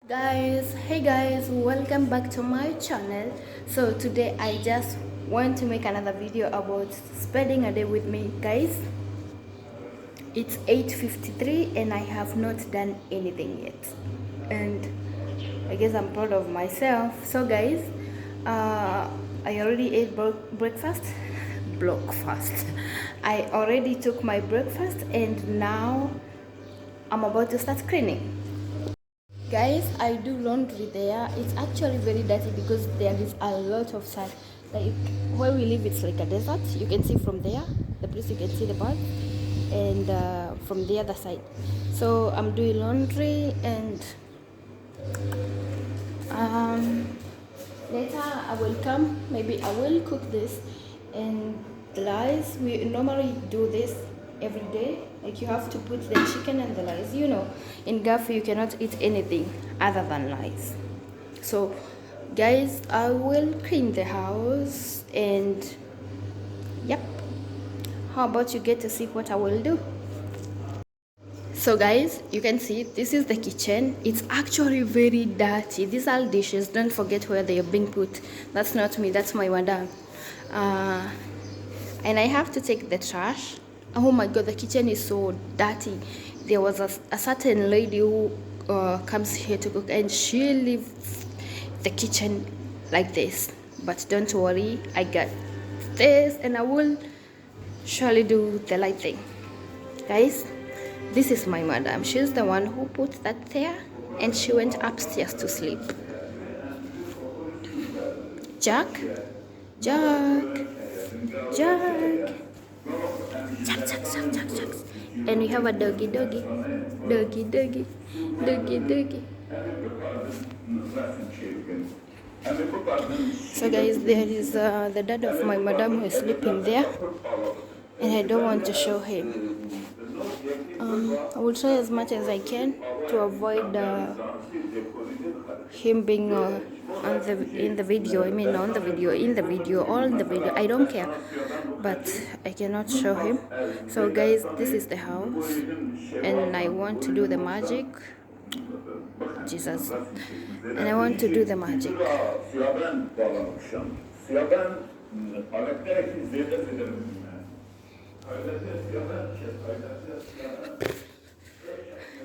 Guys, hey guys, welcome back to my channel. So today I just want to make another video about spending a day with me. Guys, it's 8:53 and I have not done anything yet, and I guess I'm proud of myself. So guys, I already ate breakfast breakfast. I already took my breakfast and now I'm about to start cleaning. Guys, I do laundry there. It's actually very dirty because there is a lot of sand. Like where we live, it's like a desert. You can see from there, the place you can see the birds, and from the other side. So I'm doing laundry, and um, later I will come. Maybe I will cook this. And rice, we normally do this every day. Like you have to put the chicken and the rice. In Gafu you cannot eat anything other than rice. So guys, I will clean the house, and yep, how about you get to see what I will do? So guys, you can see this is the kitchen. It's actually very dirty. These are dishes. Don't forget where they are being put. That's not me, that's my madam. uh, and I have to take the trash. Oh my god, the kitchen is so dirty. There was a certain lady who comes here to cook, and she leaves the kitchen like this. But don't worry, I got this, and I will surely do the right thing. Guys, this is my madam. She's the one who put that there, and she went upstairs to sleep. Jack, Jack, Jack, Jack, Jack, Jack, Jack, Jack. And we have a doggy, doggy, doggy, doggy, doggy, doggy. So guys, there is the dad of my madam who is sleeping there, and I don't want to show him. I will try as much as I can to avoid him being in the video. I mean, on the video, in the video, all in the video. I don't care, but I cannot show him. So guys, this is the house, and I want to do the magic. Jesus, and I want to do the magic.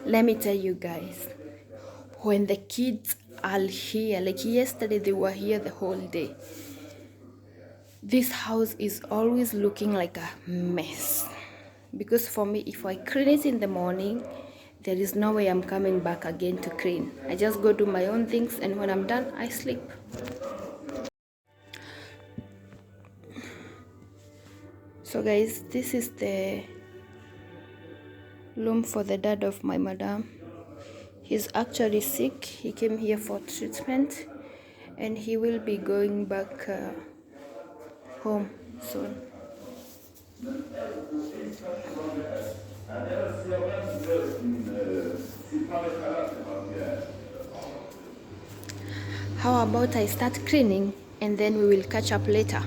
Let me tell you guys, when the kids are here, like yesterday they were here the whole day, this house is always looking like a mess. Because for me, if I clean it in the morning, there is no way I'm coming back again to clean. I just go do my own things, and when I'm done, I sleep. So guys, this is the room for the dad of my madam. He's actually sick. He came here for treatment, and he will be going back home soon. How about I start cleaning, and then we will catch up later.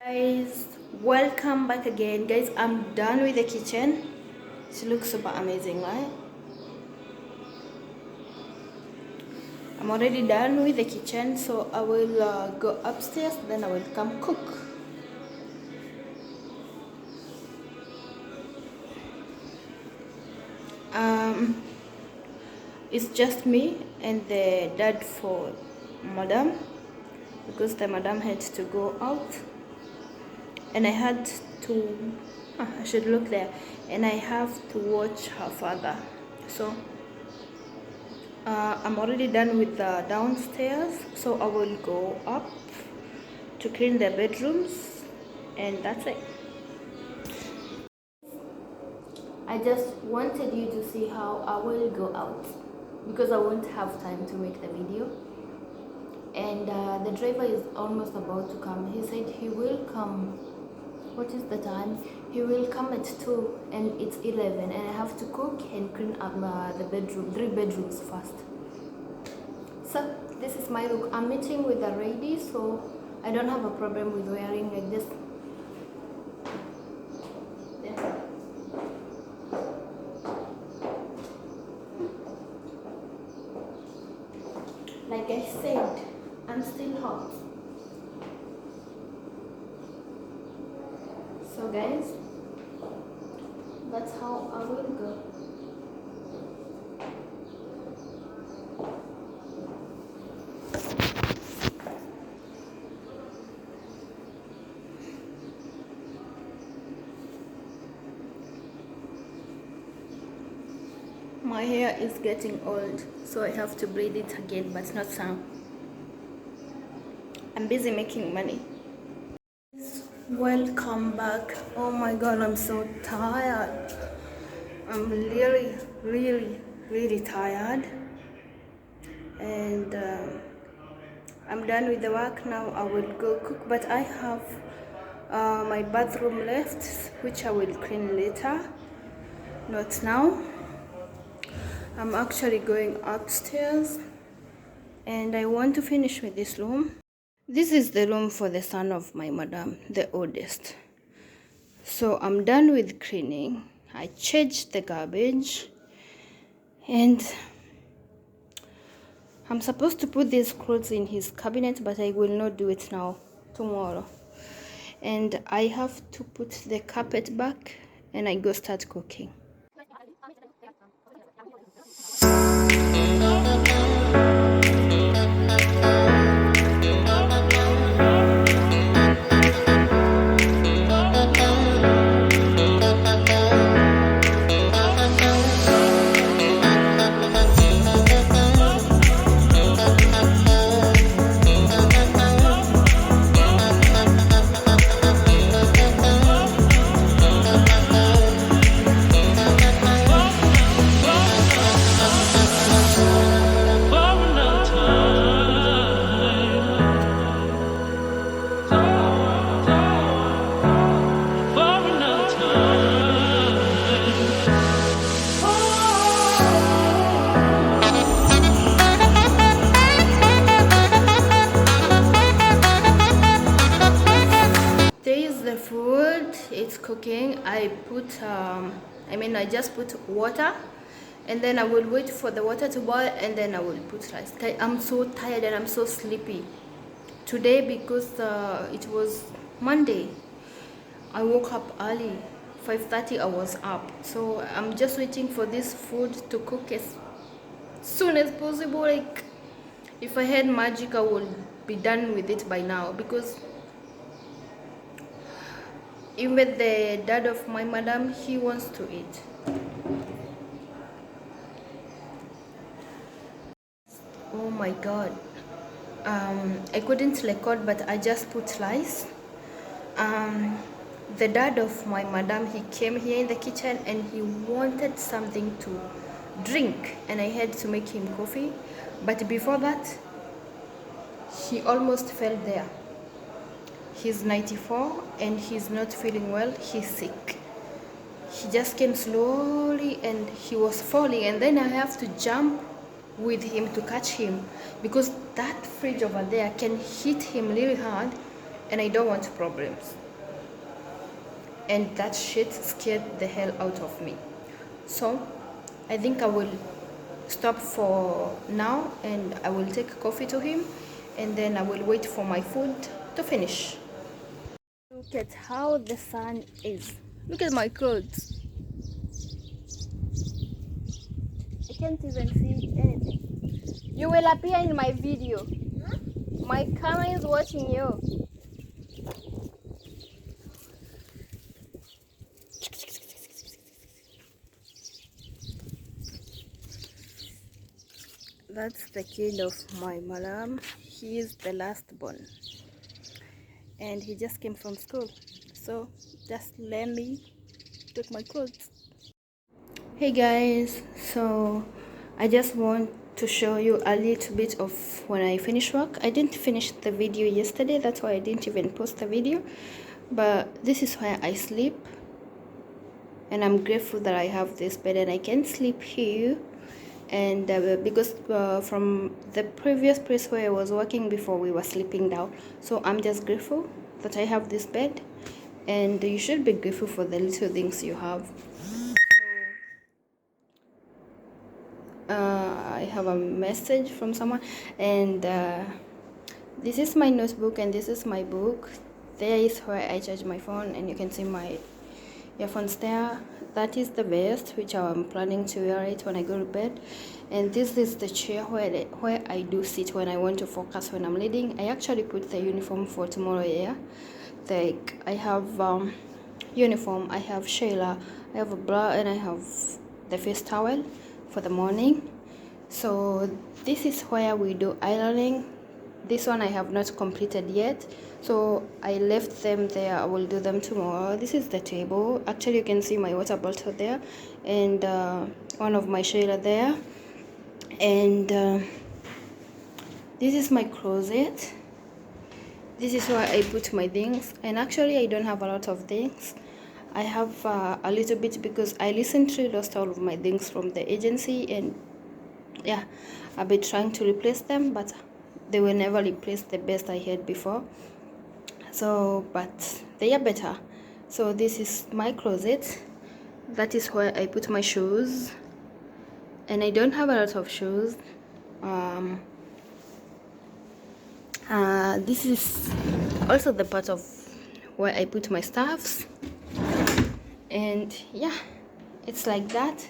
Guys, welcome back again. Guys, I'm done with the kitchen. She looks super amazing, right? I'm already done with the kitchen, so I will go upstairs, then I will come cook. It's just me and the dad for madam, because the madam had to go out, and I had to I should look there, and I have to watch her father. So I'm already done with the downstairs, so I will go up to clean the bedrooms, and that's it. I just wanted you to see how I will go out, because I won't have time to make the video. And the driver is almost about to come. He said he will come. What is the time? He will come at 2, and it's 11, and I have to cook and clean up the bedroom, 3 bedrooms first. So this is my look. I'm meeting with a lady, so I don't have a problem with wearing like this. Like I said, I'm still hot. So guys, that's how I will go. My hair is getting old, so I have to braid it again, but not now. I'm busy making money. Welcome back. Oh my god, I'm so tired. I'm really tired. And I'm done with the work now. I will go cook, but I have my bathroom left, which I will clean later, not now. I'm actually going upstairs and I want to finish with this room. This is the room for the son of my madam, the oldest. So I'm done with cleaning. I changed the garbage and I'm supposed to put these clothes in his cabinet, but I will not do it now, tomorrow. And I have to put the carpet back and I go start cooking. There is the food, it's cooking. I just put water and then I will wait for the water to boil and then I will put rice. I'm so tired and I'm so sleepy today because it was Monday. I woke up early, 5:30 I was up, so I'm just waiting for this food to cook as soon as possible. Like if I had magic I would be done with it by now, because even the dad of my madam, he wants to eat. Oh my god, I couldn't record but I just put rice. The dad of my madam, he came here in the kitchen and he wanted something to drink and I had to make him coffee, but before that he almost fell there. He's 94 and he's not feeling well, he's sick. He just came slowly and he was falling, and then I have to jump with him to catch him because that fridge over there can hit him really hard and I don't want problems. And that shit scared the hell out of me. So I think I will stop for now and I will take coffee to him and then I will wait for my food to finish. Look at how the sun is. Look at my clothes. I can't even see anything. You will appear in my video. Huh? My camera is watching you. That's the kid of my madam. He is the last born. And he just came from school. So just let me take my clothes. Hey guys, so I just want to show you a little bit of when I finish work. I didn't finish the video yesterday, that's why I didn't even post the video, but this is where I sleep and I'm grateful that I have this bed and I can sleep here. And because from the previous place where I was working before, we were sleeping down, so I'm just grateful that I have this bed, and you should be grateful for the little things you have. I have a message from someone. And this is my notebook and this is my book. There is where I charge my phone, and you can see my earphones there. That is the vest, which I'm planning to wear it when I go to bed. And this is the chair where I do sit when I want to focus when I'm reading. I actually put the uniform for tomorrow here. Like, I have uniform, I have Shayla, I have a bra, and I have the face towel for the morning. So this is where we do ironing. This one I have not completed yet, so I left them there. I will do them tomorrow. This is the table. Actually, you can see my water bottle there, and one of my Shayla there, and this is my closet. This is where I put my things, and actually I don't have a lot of things. I have a little bit because I recently lost all of my things from the agency, and yeah, I've been trying to replace them, but they will never replace the best I had before. So, but they are better. So this is my closet. That is where I put my shoes, and I don't have a lot of shoes. This is also the part of where I put my stuffs, and yeah, it's like that.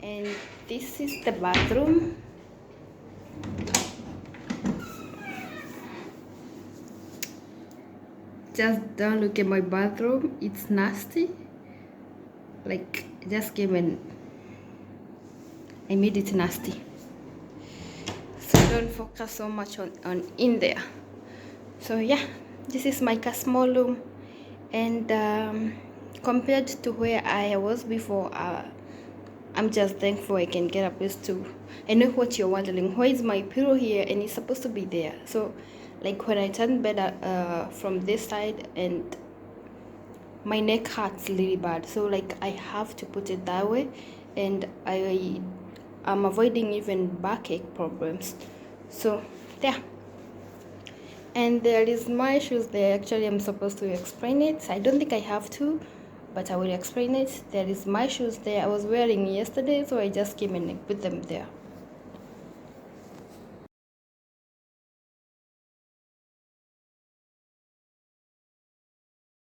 And this is the bathroom. Just don't look at my bathroom, it's nasty. Like, just came and I made it nasty. So don't focus so much on in there. So yeah, this is my small room, and compared to where I was before, I'm just thankful I can get a place to. I know what you're wondering, why is my pillow here and it's supposed to be there? So like, when I turn bed from this side, and my neck hurts really bad, so like I have to put it that way, and I'm avoiding even backache problems. So there. And there is my shoes there. Actually, I'm supposed to explain it. I don't think I have to, but I will explain it. There is my shoes there. I was wearing yesterday, so I just came and put them there.